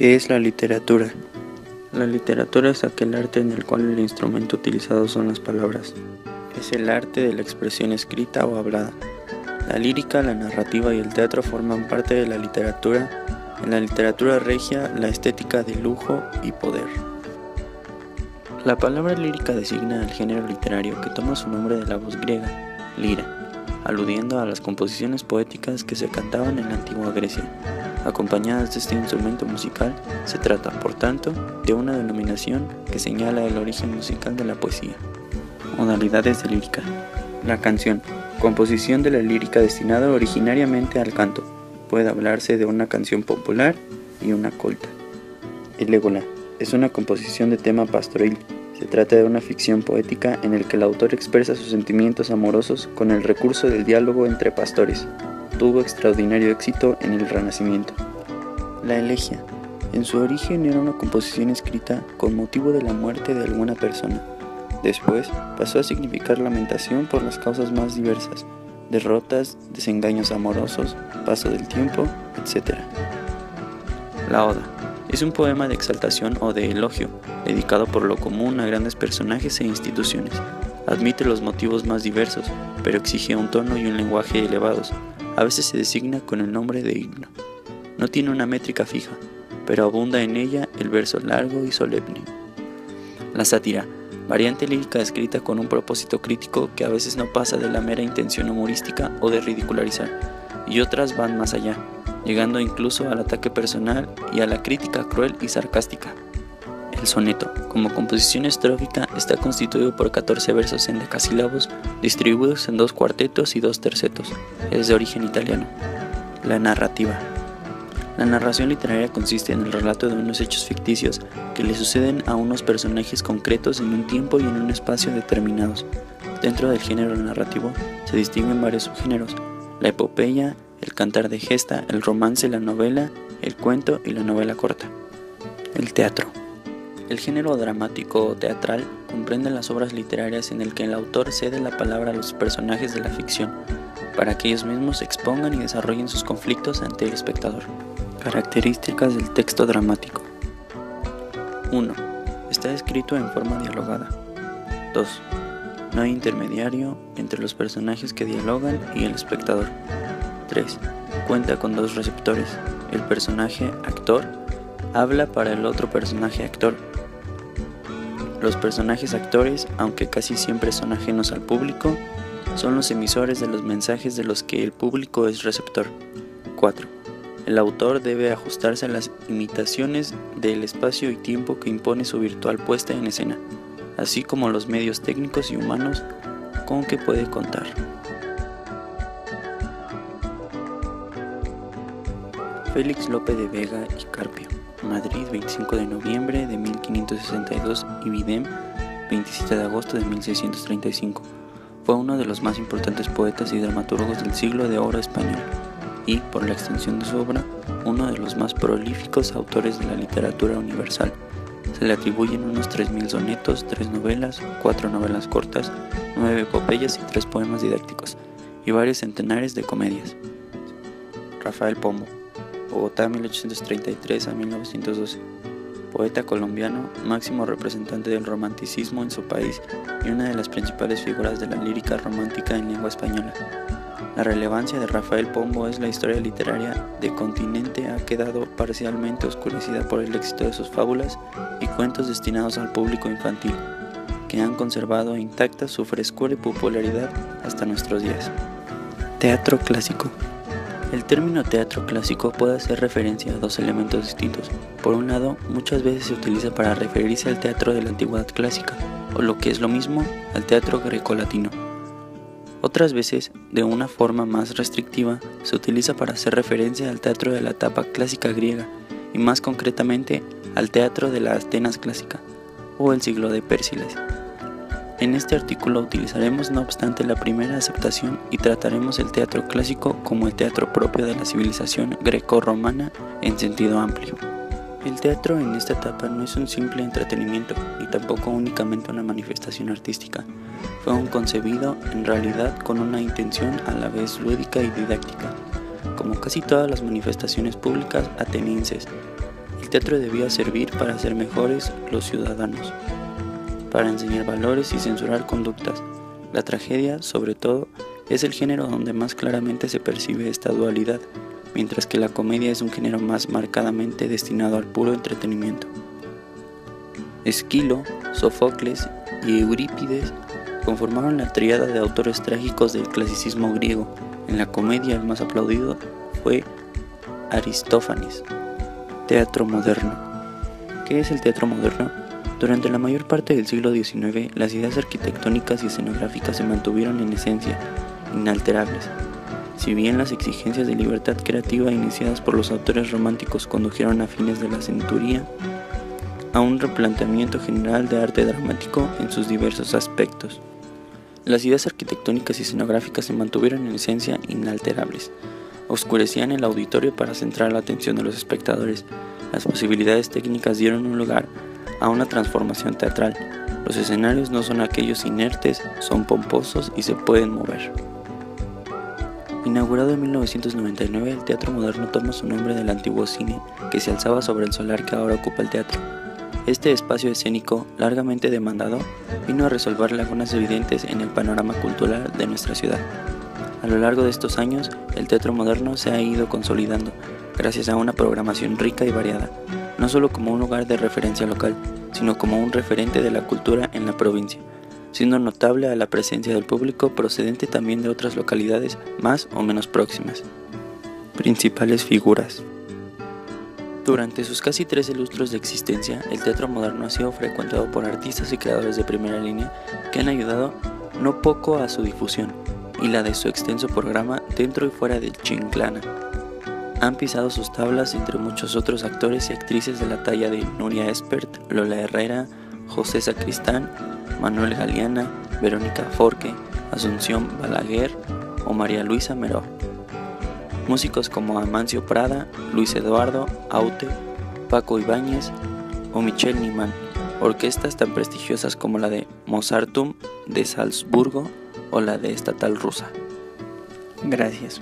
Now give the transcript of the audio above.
¿Qué es la literatura? La literatura es aquel arte en el cual el instrumento utilizado son las palabras. Es el arte de la expresión escrita o hablada. La lírica, la narrativa y el teatro forman parte de la literatura. En la literatura regia la estética de lujo y poder. La palabra lírica designa al género literario que toma su nombre de la voz griega, lira, aludiendo a las composiciones poéticas que se cantaban en la antigua Grecia. Acompañadas de este instrumento musical, se trata, por tanto, de una denominación que señala el origen musical de la poesía. Modalidades de lírica. La canción, composición de la lírica destinada originariamente al canto. Puede hablarse de una canción popular y una colta. Elégola, es una composición de tema pastoril. Se trata de una ficción poética en la que el autor expresa sus sentimientos amorosos con el recurso del diálogo entre pastores. Tuvo extraordinario éxito en el Renacimiento. La elegía, en su origen era una composición escrita con motivo de la muerte de alguna persona. Después pasó a significar lamentación por las causas más diversas, derrotas, desengaños amorosos, paso del tiempo, etc. La oda, es un poema de exaltación o de elogio, dedicado por lo común a grandes personajes e instituciones. Admite los motivos más diversos, pero exige un tono y un lenguaje elevados. A veces se designa con el nombre de himno. No tiene una métrica fija, pero abunda en ella el verso largo y solemne. La sátira, variante lírica escrita con un propósito crítico que a veces no pasa de la mera intención humorística o de ridicularizar, y otras van más allá, llegando incluso al ataque personal y a la crítica cruel y sarcástica. El soneto, como composición estrófica, está constituido por 14 versos en decasílabos, distribuidos en 2 cuartetos y 2 tercetos. Es de origen italiano. La narrativa. La narración literaria consiste en el relato de unos hechos ficticios que le suceden a unos personajes concretos en un tiempo y en un espacio determinados. Dentro del género narrativo se distinguen varios subgéneros: la epopeya, el cantar de gesta, el romance, la novela, el cuento y la novela corta. El teatro. El género dramático o teatral comprende las obras literarias en el que el autor cede la palabra a los personajes de la ficción, para que ellos mismos expongan y desarrollen sus conflictos ante el espectador. Características del texto dramático. 1. Está escrito en forma dialogada. 2. No hay intermediario entre los personajes que dialogan y el espectador. 3. Cuenta con 2 receptores. El personaje actor habla para el otro personaje actor. Los personajes actores, aunque casi siempre son ajenos al público, son los emisores de los mensajes de los que el público es receptor. 4. El autor debe ajustarse a las limitaciones del espacio y tiempo que impone su virtual puesta en escena, así como los medios técnicos y humanos con que puede contar. Félix Lope de Vega y Carpio, Madrid, 25 de noviembre de 1562 y Videm, 27 de agosto de 1635. Fue uno de los más importantes poetas y dramaturgos del siglo de oro español y, por la extensión de su obra, uno de los más prolíficos autores de la literatura universal. Se le atribuyen unos 3000 sonetos, 3 novelas, 4 novelas cortas, 9 epopeyas y 3 poemas didácticos, y varios centenares de comedias. Rafael Pombo, Bogotá, 1833 a 1912. Poeta colombiano, máximo representante del romanticismo en su país y una de las principales figuras de la lírica romántica en lengua española. La relevancia de Rafael Pombo es la historia literaria de continente ha quedado parcialmente oscurecida por el éxito de sus fábulas y cuentos destinados al público infantil, que han conservado intacta su frescura y popularidad hasta nuestros días. Teatro clásico. El término teatro clásico puede hacer referencia a 2 elementos distintos. Por un lado, muchas veces se utiliza para referirse al teatro de la antigüedad clásica, o lo que es lo mismo, al teatro grecolatino. Otras veces, de una forma más restrictiva, se utiliza para hacer referencia al teatro de la etapa clásica griega, y más concretamente al teatro de la Atenas clásica, o el siglo de Pérsiles. En este artículo utilizaremos no obstante la primera aceptación y trataremos el teatro clásico como el teatro propio de la civilización greco-romana en sentido amplio. El teatro en esta etapa no es un simple entretenimiento ni tampoco únicamente una manifestación artística. Fue concebido en realidad con una intención a la vez lúdica y didáctica. Como casi todas las manifestaciones públicas atenienses, el teatro debía servir para hacer mejores los ciudadanos, para enseñar valores y censurar conductas. La tragedia, sobre todo, es el género donde más claramente se percibe esta dualidad, mientras que la comedia es un género más marcadamente destinado al puro entretenimiento. Esquilo, Sófocles y Eurípides conformaron la tríada de autores trágicos del clasicismo griego. En la comedia el más aplaudido fue Aristófanes. Teatro moderno. ¿Qué es el teatro moderno? Durante la mayor parte del siglo XIX, las ideas arquitectónicas y escenográficas se mantuvieron en esencia inalterables. Si bien las exigencias de libertad creativa iniciadas por los autores románticos condujeron a fines de la centuria a un replanteamiento general de arte dramático en sus diversos aspectos, las ideas arquitectónicas y escenográficas se mantuvieron en esencia inalterables. Oscurecían el auditorio para centrar la atención de los espectadores. Las posibilidades técnicas dieron un lugar a una transformación teatral. Los escenarios no son aquellos inertes, son pomposos y se pueden mover. Inaugurado en 1999, el teatro moderno toma su nombre del antiguo cine, que se alzaba sobre el solar que ahora ocupa el teatro. Este espacio escénico, largamente demandado, vino a resolver lagunas evidentes en el panorama cultural de nuestra ciudad. A lo largo de estos años, el teatro moderno se ha ido consolidando, gracias a una programación rica y variada, no solo como un lugar de referencia local, sino como un referente de la cultura en la provincia, siendo notable a la presencia del público procedente también de otras localidades más o menos próximas. Principales figuras. Durante sus casi 13 lustros de existencia, el teatro moderno ha sido frecuentado por artistas y creadores de primera línea que han ayudado no poco a su difusión y la de su extenso programa dentro y fuera del Chiclana. Han pisado sus tablas entre muchos otros actores y actrices de la talla de Nuria Espert, Lola Herrera, José Sacristán, Manuel Galeana, Verónica Forqué, Asunción Balaguer o María Luisa Meró. Músicos como Amancio Prada, Luis Eduardo Aute, Paco Ibáñez o Michel Niemann. Orquestas tan prestigiosas como la de Mozartum de Salzburgo o la de Estatal Rusa. Gracias.